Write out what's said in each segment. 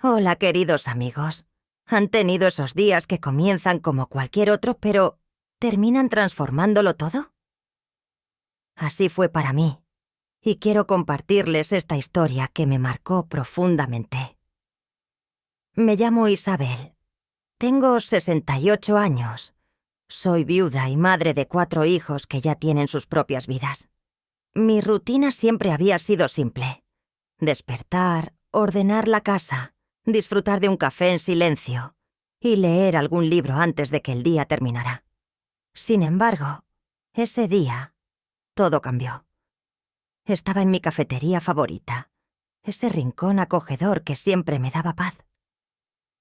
Hola, queridos amigos. Han tenido esos días que comienzan como cualquier otro, pero ¿terminan transformándolo todo? Así fue para mí, y quiero compartirles esta historia que me marcó profundamente. Me llamo Isabel. Tengo 68 años. Soy viuda y madre de 4 hijos que ya tienen sus propias vidas. Mi rutina siempre había sido simple: despertar, ordenar la casa, disfrutar de un café en silencio y leer algún libro antes de que el día terminara. Sin embargo, ese día, todo cambió. Estaba en mi cafetería favorita, ese rincón acogedor que siempre me daba paz.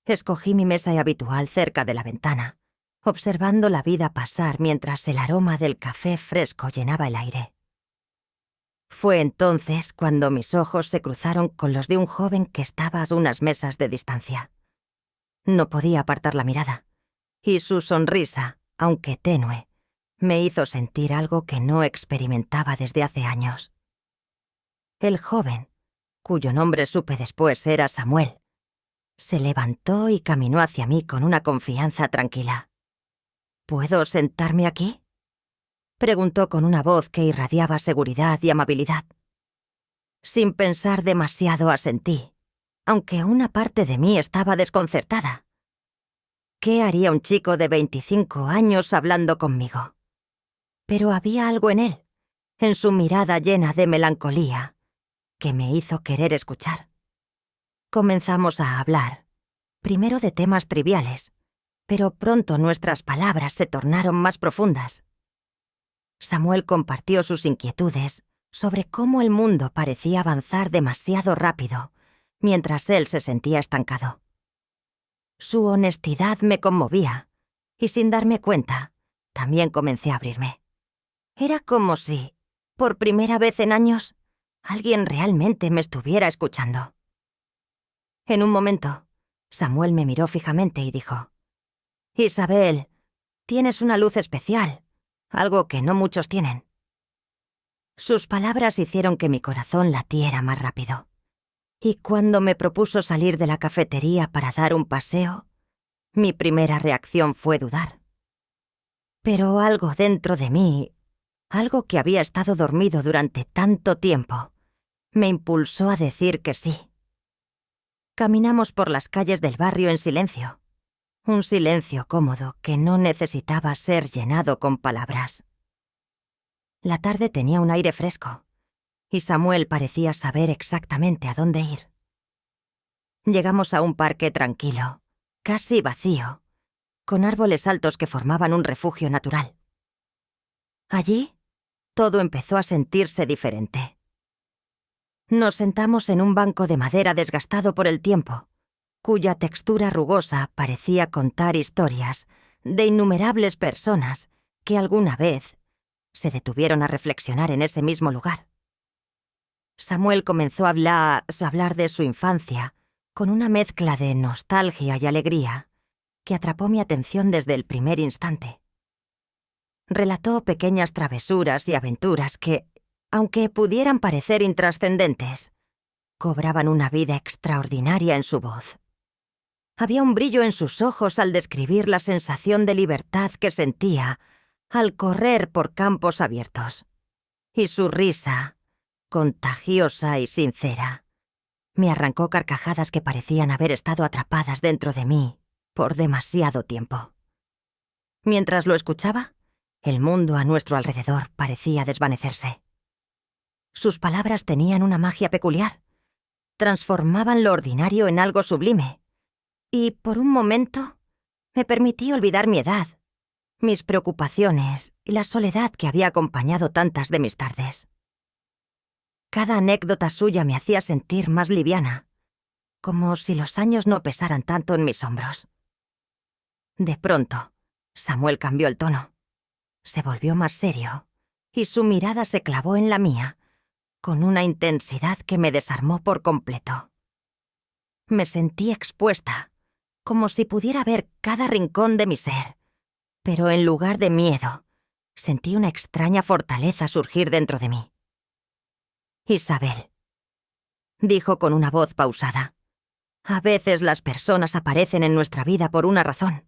Escogí mi mesa habitual cerca de la ventana, observando la vida pasar mientras el aroma del café fresco llenaba el aire. Fue entonces cuando mis ojos se cruzaron con los de un joven que estaba a unas mesas de distancia. No podía apartar la mirada, y su sonrisa, aunque tenue, me hizo sentir algo que no experimentaba desde hace años. El joven, cuyo nombre supe después era Samuel, se levantó y caminó hacia mí con una confianza tranquila. ¿Puedo sentarme aquí?, preguntó con una voz que irradiaba seguridad y amabilidad. Sin pensar demasiado asentí, aunque una parte de mí estaba desconcertada. ¿Qué haría un chico de 25 años hablando conmigo? Pero había algo en él, en su mirada llena de melancolía, que me hizo querer escuchar. Comenzamos a hablar, primero de temas triviales, pero pronto nuestras palabras se tornaron más profundas. Samuel compartió sus inquietudes sobre cómo el mundo parecía avanzar demasiado rápido, mientras él se sentía estancado. Su honestidad me conmovía, y sin darme cuenta, también comencé a abrirme. Era como si, por primera vez en años, alguien realmente me estuviera escuchando. En un momento, Samuel me miró fijamente y dijo: «Isabel, tienes una luz especial, algo que no muchos tienen». Sus palabras hicieron que mi corazón latiera más rápido. Y cuando me propuso salir de la cafetería para dar un paseo, mi primera reacción fue dudar. Pero algo dentro de mí, algo que había estado dormido durante tanto tiempo, me impulsó a decir que sí. Caminamos por las calles del barrio en silencio, un silencio cómodo que no necesitaba ser llenado con palabras. La tarde tenía un aire fresco, y Samuel parecía saber exactamente a dónde ir. Llegamos a un parque tranquilo, casi vacío, con árboles altos que formaban un refugio natural. Allí, todo empezó a sentirse diferente. Nos sentamos en un banco de madera desgastado por el tiempo, cuya textura rugosa parecía contar historias de innumerables personas que alguna vez se detuvieron a reflexionar en ese mismo lugar. Samuel comenzó a hablar de su infancia, con una mezcla de nostalgia y alegría que atrapó mi atención desde el primer instante. Relató pequeñas travesuras y aventuras que, aunque pudieran parecer intrascendentes, cobraban una vida extraordinaria en su voz. Había un brillo en sus ojos al describir la sensación de libertad que sentía al correr por campos abiertos. Y su risa, contagiosa y sincera, me arrancó carcajadas que parecían haber estado atrapadas dentro de mí por demasiado tiempo. Mientras lo escuchaba, el mundo a nuestro alrededor parecía desvanecerse. Sus palabras tenían una magia peculiar. Transformaban lo ordinario en algo sublime. Y, por un momento, me permití olvidar mi edad, mis preocupaciones y la soledad que había acompañado tantas de mis tardes. Cada anécdota suya me hacía sentir más liviana, como si los años no pesaran tanto en mis hombros. De pronto, Samuel cambió el tono. Se volvió más serio, y su mirada se clavó en la mía, con una intensidad que me desarmó por completo. Me sentí expuesta, como si pudiera ver cada rincón de mi ser, pero en lugar de miedo, sentí una extraña fortaleza surgir dentro de mí. «Isabel», dijo con una voz pausada, A veces las personas aparecen en nuestra vida por una razón,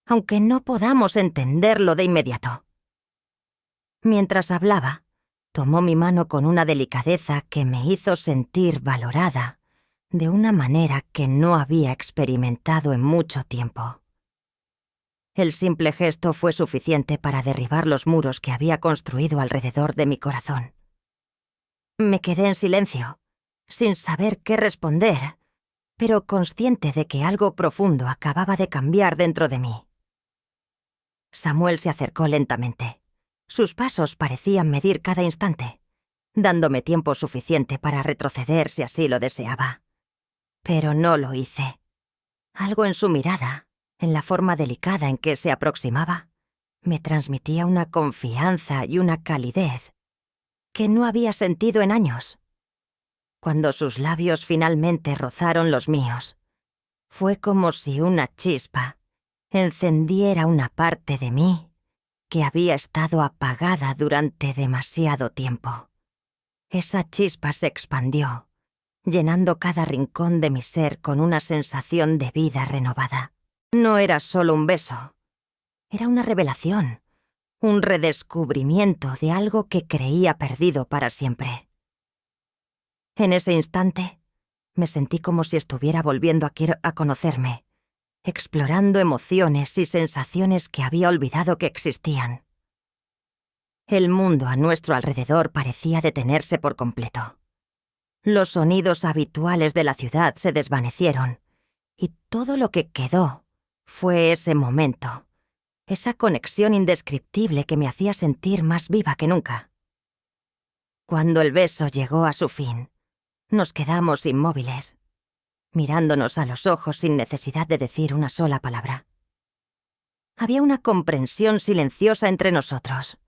aunque no podamos entenderlo de inmediato. Mientras hablaba, tomó mi mano con una delicadeza que me hizo sentir valorada de una manera que no había experimentado en mucho tiempo. El simple gesto fue suficiente para derribar los muros que había construido alrededor de mi corazón. Me quedé en silencio, sin saber qué responder, pero consciente de que algo profundo acababa de cambiar dentro de mí. Samuel se acercó lentamente. Sus pasos parecían medir cada instante, dándome tiempo suficiente para retroceder si así lo deseaba. Pero no lo hice. Algo en su mirada, en la forma delicada en que se aproximaba, me transmitía una confianza y una calidez que no había sentido en años. Cuando sus labios finalmente rozaron los míos, fue como si una chispa encendiera una parte de mí que había estado apagada durante demasiado tiempo. Esa chispa se expandió, llenando cada rincón de mi ser con una sensación de vida renovada. No era solo un beso, era una revelación, un redescubrimiento de algo que creía perdido para siempre. En ese instante, me sentí como si estuviera volviendo a conocerme, explorando emociones y sensaciones que había olvidado que existían. El mundo a nuestro alrededor parecía detenerse por completo. Los sonidos habituales de la ciudad se desvanecieron, y todo lo que quedó fue ese momento, esa conexión indescriptible que me hacía sentir más viva que nunca. Cuando el beso llegó a su fin, nos quedamos inmóviles, mirándonos a los ojos sin necesidad de decir una sola palabra. Había una comprensión silenciosa entre nosotros,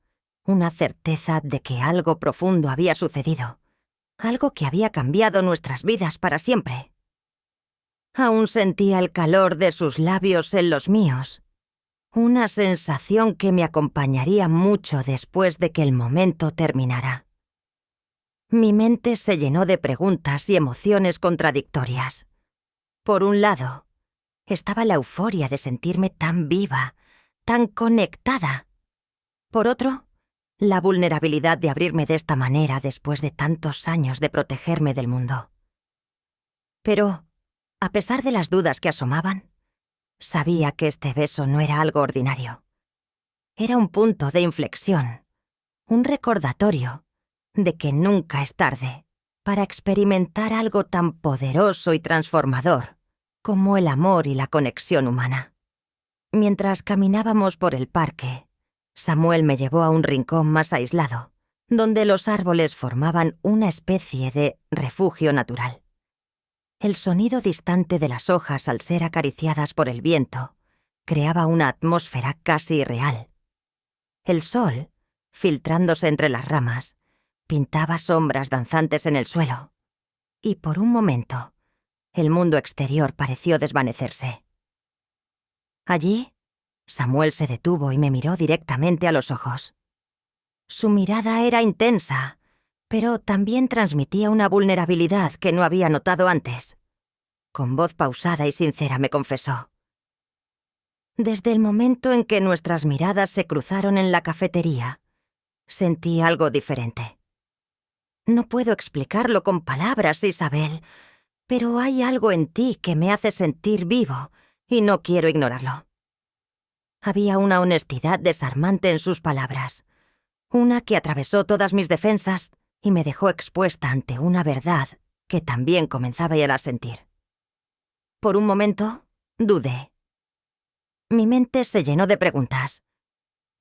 una certeza de que algo profundo había sucedido, algo que había cambiado nuestras vidas para siempre. Aún sentía el calor de sus labios en los míos, una sensación que me acompañaría mucho después de que el momento terminara. Mi mente se llenó de preguntas y emociones contradictorias. Por un lado, estaba la euforia de sentirme tan viva, tan conectada. Por otro, la vulnerabilidad de abrirme de esta manera después de tantos años de protegerme del mundo. Pero, a pesar de las dudas que asomaban, sabía que este beso no era algo ordinario. Era un punto de inflexión, un recordatorio de que nunca es tarde para experimentar algo tan poderoso y transformador como el amor y la conexión humana. Mientras caminábamos por el parque, Samuel me llevó a un rincón más aislado, donde los árboles formaban una especie de refugio natural. El sonido distante de las hojas al ser acariciadas por el viento creaba una atmósfera casi irreal. El sol, filtrándose entre las ramas, pintaba sombras danzantes en el suelo, y por un momento, el mundo exterior pareció desvanecerse. Allí, Samuel se detuvo y me miró directamente a los ojos. Su mirada era intensa, pero también transmitía una vulnerabilidad que no había notado antes. Con voz pausada y sincera me confesó: desde el momento en que nuestras miradas se cruzaron en la cafetería, sentí algo diferente. No puedo explicarlo con palabras, Isabel, pero hay algo en ti que me hace sentir vivo y no quiero ignorarlo. Había una honestidad desarmante en sus palabras, una que atravesó todas mis defensas y me dejó expuesta ante una verdad que también comenzaba a sentir. Por un momento, dudé. Mi mente se llenó de preguntas.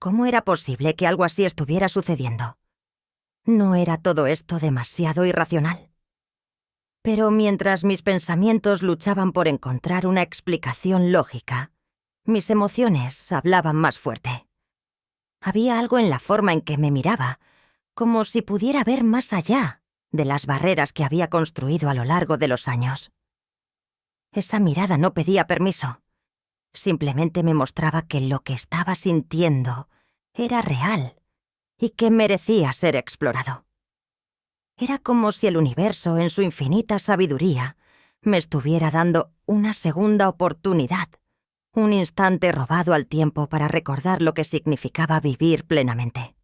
¿Cómo era posible que algo así estuviera sucediendo? ¿No era todo esto demasiado irracional? Pero mientras mis pensamientos luchaban por encontrar una explicación lógica, mis emociones hablaban más fuerte. Había algo en la forma en que me miraba, como si pudiera ver más allá de las barreras que había construido a lo largo de los años. Esa mirada no pedía permiso. Simplemente me mostraba que lo que estaba sintiendo era real y que merecía ser explorado. Era como si el universo, en su infinita sabiduría, me estuviera dando una segunda oportunidad, un instante robado al tiempo para recordar lo que significaba vivir plenamente.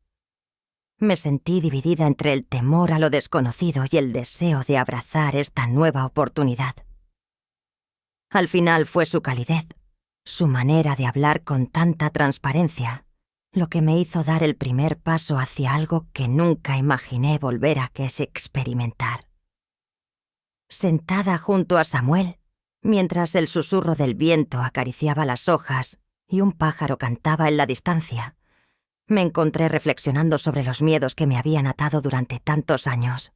Me sentí dividida entre el temor a lo desconocido y el deseo de abrazar esta nueva oportunidad. Al final fue su calidez, su manera de hablar con tanta transparencia, lo que me hizo dar el primer paso hacia algo que nunca imaginé volver a experimentar. Sentada junto a Samuel, mientras el susurro del viento acariciaba las hojas y un pájaro cantaba en la distancia, me encontré reflexionando sobre los miedos que me habían atado durante tantos años.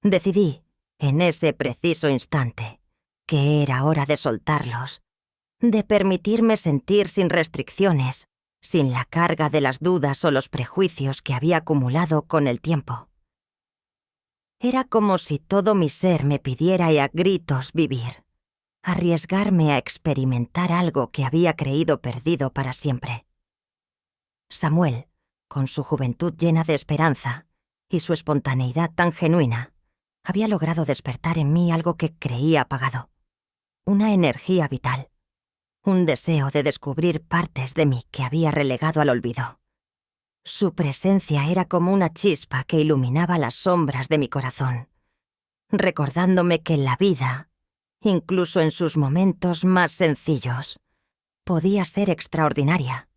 Decidí, en ese preciso instante, que era hora de soltarlos, de permitirme sentir sin restricciones, sin la carga de las dudas o los prejuicios que había acumulado con el tiempo. Era como si todo mi ser me pidiera a gritos vivir, arriesgarme a experimentar algo que había creído perdido para siempre. Samuel, con su juventud llena de esperanza y su espontaneidad tan genuina, había logrado despertar en mí algo que creía apagado, una energía vital, un deseo de descubrir partes de mí que había relegado al olvido. Su presencia era como una chispa que iluminaba las sombras de mi corazón, recordándome que la vida, incluso en sus momentos más sencillos, podía ser extraordinaria.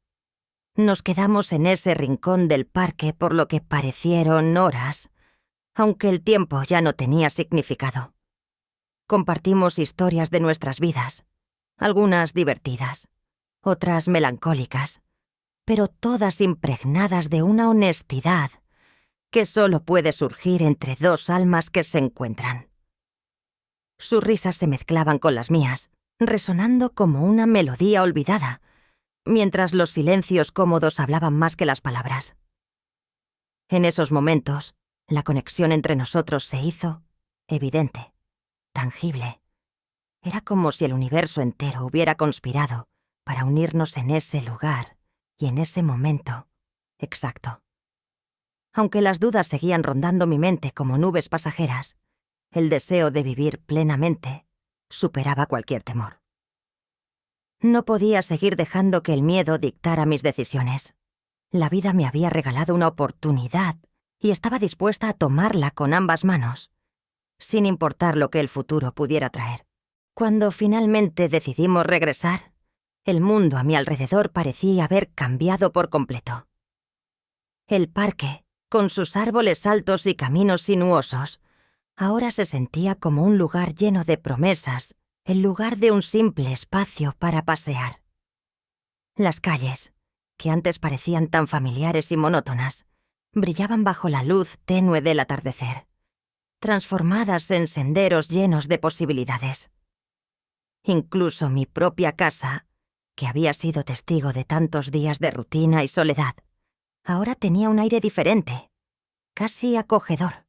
Nos quedamos en ese rincón del parque por lo que parecieron horas, aunque el tiempo ya no tenía significado. Compartimos historias de nuestras vidas, algunas divertidas, otras melancólicas, pero todas impregnadas de una honestidad que solo puede surgir entre dos almas que se encuentran. Sus risas se mezclaban con las mías, resonando como una melodía olvidada, mientras los silencios cómodos hablaban más que las palabras. En esos momentos, la conexión entre nosotros se hizo evidente, tangible. Era como si el universo entero hubiera conspirado para unirnos en ese lugar y en ese momento exacto. Aunque las dudas seguían rondando mi mente como nubes pasajeras, el deseo de vivir plenamente superaba cualquier temor. No podía seguir dejando que el miedo dictara mis decisiones. La vida me había regalado una oportunidad y estaba dispuesta a tomarla con ambas manos, sin importar lo que el futuro pudiera traer. Cuando finalmente decidimos regresar, el mundo a mi alrededor parecía haber cambiado por completo. El parque, con sus árboles altos y caminos sinuosos, ahora se sentía como un lugar lleno de promesas, en lugar de un simple espacio para pasear. Las calles, que antes parecían tan familiares y monótonas, brillaban bajo la luz tenue del atardecer, transformadas en senderos llenos de posibilidades. Incluso mi propia casa, que había sido testigo de tantos días de rutina y soledad, ahora tenía un aire diferente, casi acogedor.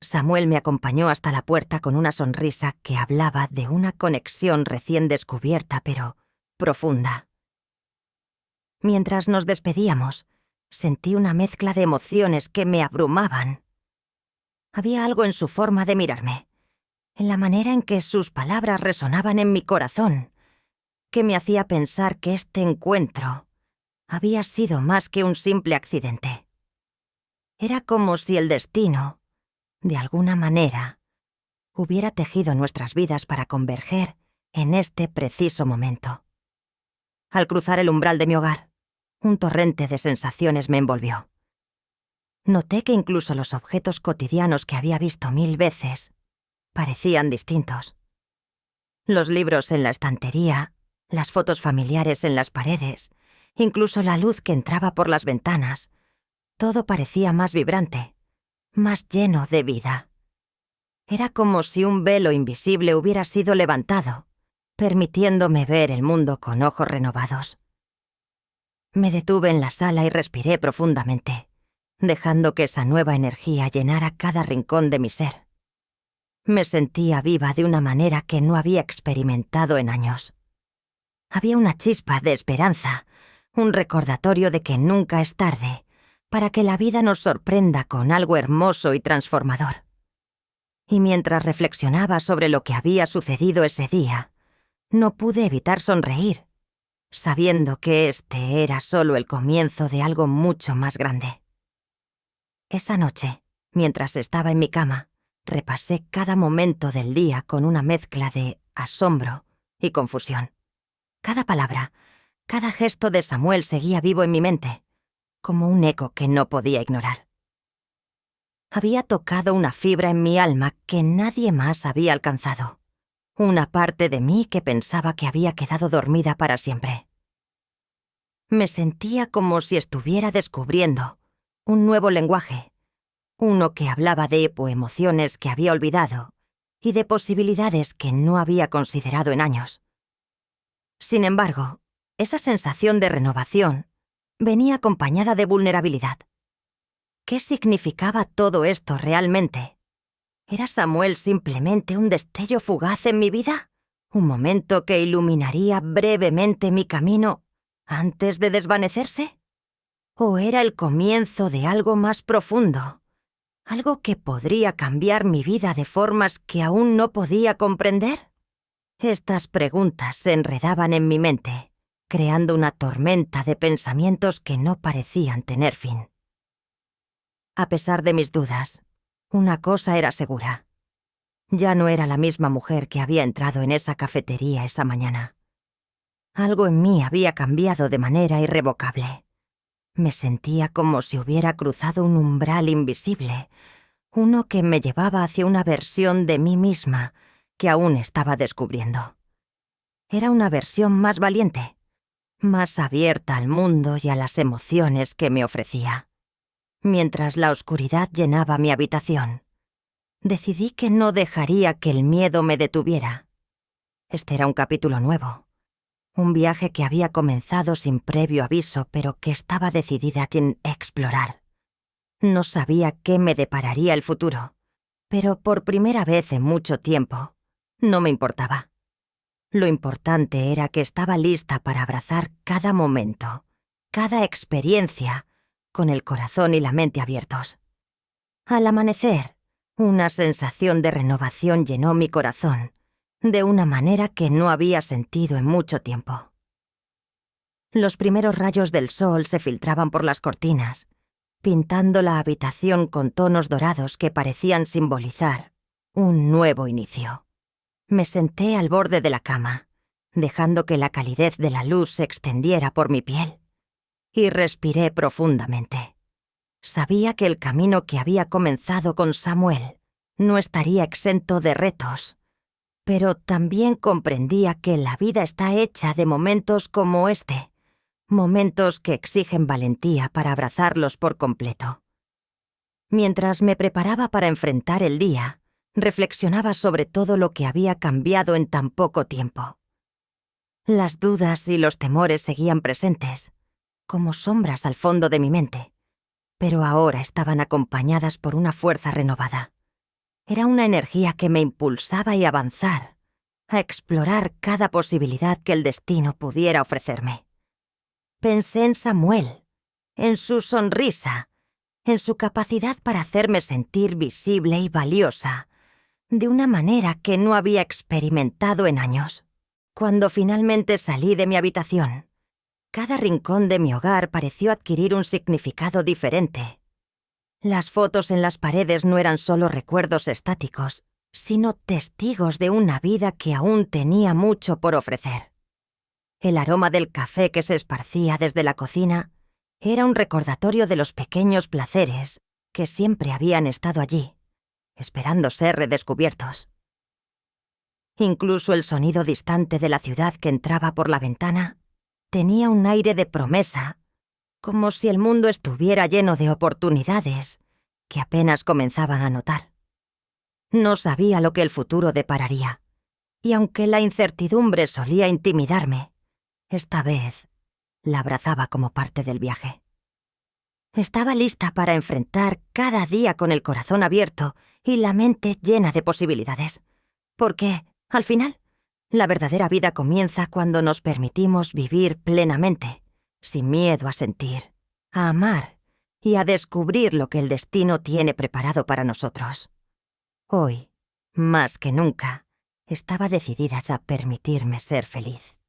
Samuel me acompañó hasta la puerta con una sonrisa que hablaba de una conexión recién descubierta, pero profunda. Mientras nos despedíamos, sentí una mezcla de emociones que me abrumaban. Había algo en su forma de mirarme, en la manera en que sus palabras resonaban en mi corazón, que me hacía pensar que este encuentro había sido más que un simple accidente. Era como si el destino, de alguna manera, hubiera tejido nuestras vidas para converger en este preciso momento. Al cruzar el umbral de mi hogar, un torrente de sensaciones me envolvió. Noté que incluso los objetos cotidianos que había visto 1000 veces parecían distintos. Los libros en la estantería, las fotos familiares en las paredes, incluso la luz que entraba por las ventanas, todo parecía más vibrante, más lleno de vida. Era como si un velo invisible hubiera sido levantado, permitiéndome ver el mundo con ojos renovados. Me detuve en la sala y respiré profundamente, dejando que esa nueva energía llenara cada rincón de mi ser. Me sentía viva de una manera que no había experimentado en años. Había una chispa de esperanza, un recordatorio de que nunca es tarde, para que la vida nos sorprenda con algo hermoso y transformador. Y mientras reflexionaba sobre lo que había sucedido ese día, no pude evitar sonreír, sabiendo que este era solo el comienzo de algo mucho más grande. Esa noche, mientras estaba en mi cama, repasé cada momento del día con una mezcla de asombro y confusión. Cada palabra, cada gesto de Samuel seguía vivo en mi mente, como un eco que no podía ignorar. Había tocado una fibra en mi alma que nadie más había alcanzado. Una parte de mí que pensaba que había quedado dormida para siempre. Me sentía como si estuviera descubriendo un nuevo lenguaje, uno que hablaba de emociones que había olvidado y de posibilidades que no había considerado en años. Sin embargo, esa sensación de renovación venía acompañada de vulnerabilidad. ¿Qué significaba todo esto realmente? ¿Era Samuel simplemente un destello fugaz en mi vida? ¿Un momento que iluminaría brevemente mi camino antes de desvanecerse? ¿O era el comienzo de algo más profundo? ¿Algo que podría cambiar mi vida de formas que aún no podía comprender? Estas preguntas se enredaban en mi mente, creando una tormenta de pensamientos que no parecían tener fin. A pesar de mis dudas, una cosa era segura. Ya no era la misma mujer que había entrado en esa cafetería esa mañana. Algo en mí había cambiado de manera irrevocable. Me sentía como si hubiera cruzado un umbral invisible, uno que me llevaba hacia una versión de mí misma que aún estaba descubriendo. Era una versión más valiente, más abierta al mundo y a las emociones que me ofrecía. Mientras la oscuridad llenaba mi habitación, decidí que no dejaría que el miedo me detuviera. Este era un capítulo nuevo, un viaje que había comenzado sin previo aviso, pero que estaba decidida en explorar. No sabía qué me depararía el futuro, pero por primera vez en mucho tiempo, no me importaba. Lo importante era que estaba lista para abrazar cada momento, cada experiencia, con el corazón y la mente abiertos. Al amanecer, una sensación de renovación llenó mi corazón, de una manera que no había sentido en mucho tiempo. Los primeros rayos del sol se filtraban por las cortinas, pintando la habitación con tonos dorados que parecían simbolizar un nuevo inicio. Me senté al borde de la cama, dejando que la calidez de la luz se extendiera por mi piel, y respiré profundamente. Sabía que el camino que había comenzado con Samuel no estaría exento de retos, pero también comprendía que la vida está hecha de momentos como este, momentos que exigen valentía para abrazarlos por completo. Mientras me preparaba para enfrentar el día, reflexionaba sobre todo lo que había cambiado en tan poco tiempo. Las dudas y los temores seguían presentes, como sombras al fondo de mi mente, pero ahora estaban acompañadas por una fuerza renovada. Era una energía que me impulsaba a avanzar, a explorar cada posibilidad que el destino pudiera ofrecerme. Pensé en Samuel, en su sonrisa, en su capacidad para hacerme sentir visible y valiosa, de una manera que no había experimentado en años. Cuando finalmente salí de mi habitación, cada rincón de mi hogar pareció adquirir un significado diferente. Las fotos en las paredes no eran solo recuerdos estáticos, sino testigos de una vida que aún tenía mucho por ofrecer. El aroma del café que se esparcía desde la cocina era un recordatorio de los pequeños placeres que siempre habían estado allí, esperando ser redescubiertos. Incluso el sonido distante de la ciudad que entraba por la ventana tenía un aire de promesa, como si el mundo estuviera lleno de oportunidades que apenas comenzaban a notar. No sabía lo que el futuro depararía, y aunque la incertidumbre solía intimidarme, esta vez la abrazaba como parte del viaje. Estaba lista para enfrentar cada día con el corazón abierto y la mente llena de posibilidades, porque, al final, la verdadera vida comienza cuando nos permitimos vivir plenamente, sin miedo a sentir, a amar y a descubrir lo que el destino tiene preparado para nosotros. Hoy, más que nunca, estaba decididas a permitirme ser feliz.